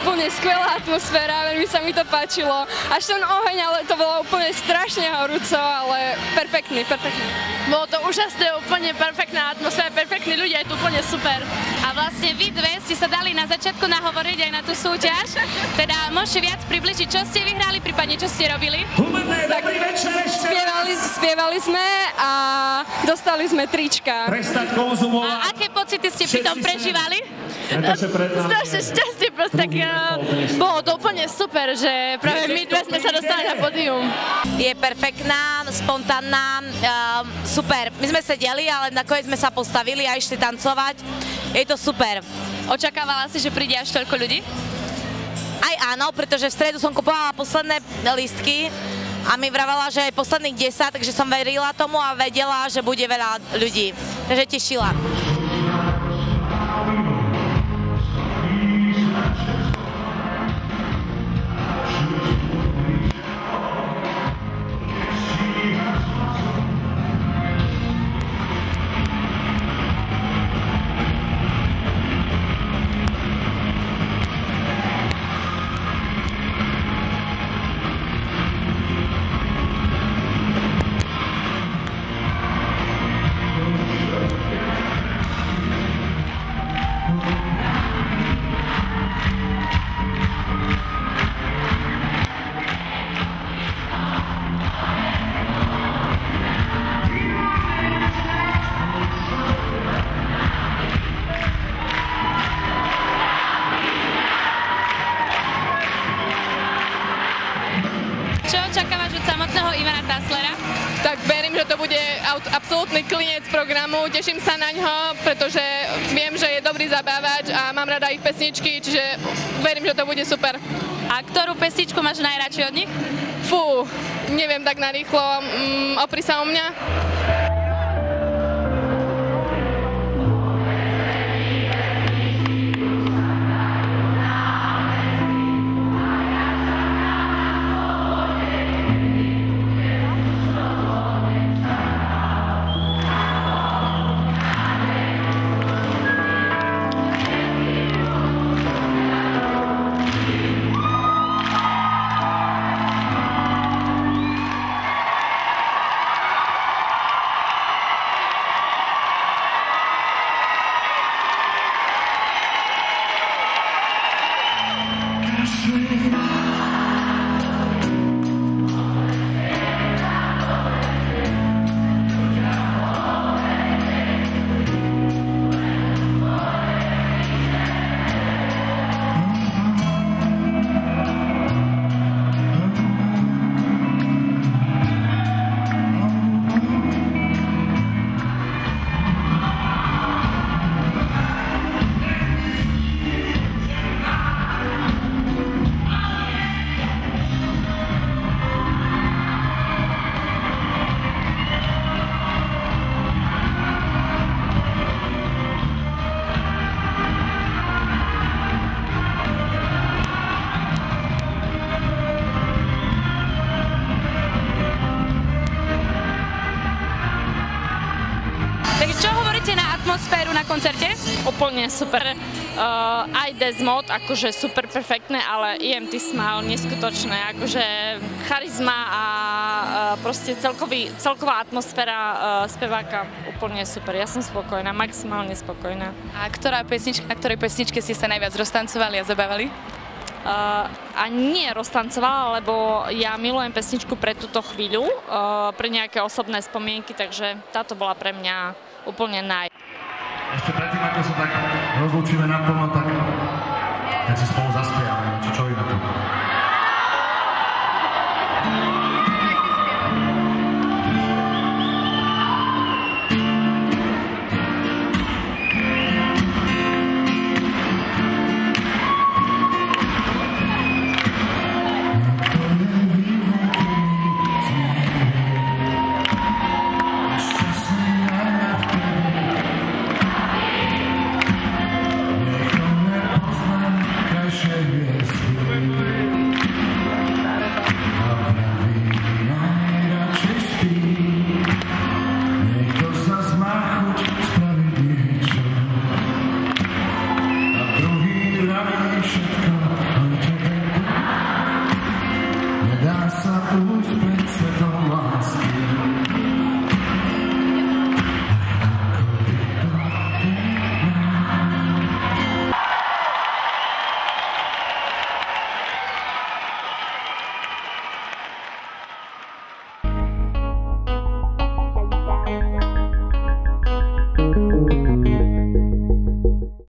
úplne skvelá atmosféra, veľmi sa mi to páčilo. Až ten oheň, ale to bolo úplne strašne horúco, ale perfektný. Bolo to úžasné, úplne perfektná atmosféra, perfektní ľudia, je to úplne super. A vlastne vy dve ste sa dali na začiatku nahovoriť aj na tú súťaž. Teda môžete viac približiť, čo ste vyhrali, prípadne čo ste robili? Tak spievali sme a dostali sme trička. A aké pocity ste pri tom prežívali? Strašne šťastie, proste tak bolo to úplne super, že práve my dve sme sa dostali na pódium. Je perfektná, spontánna, super. My sme sedeli, ale nakoniec sme sa postavili a išli tancovať. Je to super. Očakávala si, že príde až toľko ľudí? Aj áno, pretože v stredu som kupovala posledné lístky a mi vravala, že aj posledných 10, takže som verila tomu a vedela, že bude veľa ľudí. Takže tešila. Tak verím, že to bude absolútny klinec programu, teším sa na ňo, pretože viem, že je dobrý zabávať a mám rada ich pesničky, čiže verím, že to bude super. A ktorú pesničku máš najradšej od nich? Fú, neviem tak narýchlo, opri sa o mňa. Atmosféru na koncerte? Úplne super. Aj Desmod, akože super perfektné, ale EMT Smile neskutočné, akože charizma a proste celková atmosféra speváka úplne super. Ja som spokojná, maximálne spokojná. A na ktorej pesničke ste sa najviac roztancovali a zabávali? A nie roztancovala, lebo ja milujem pesničku pre túto chvíľu, pre nejaké osobné spomienky, takže táto bola pre mňa úplne Ešte predtým, ako sa tak rozlúčime naplno, tak keď si spolu zaspívame.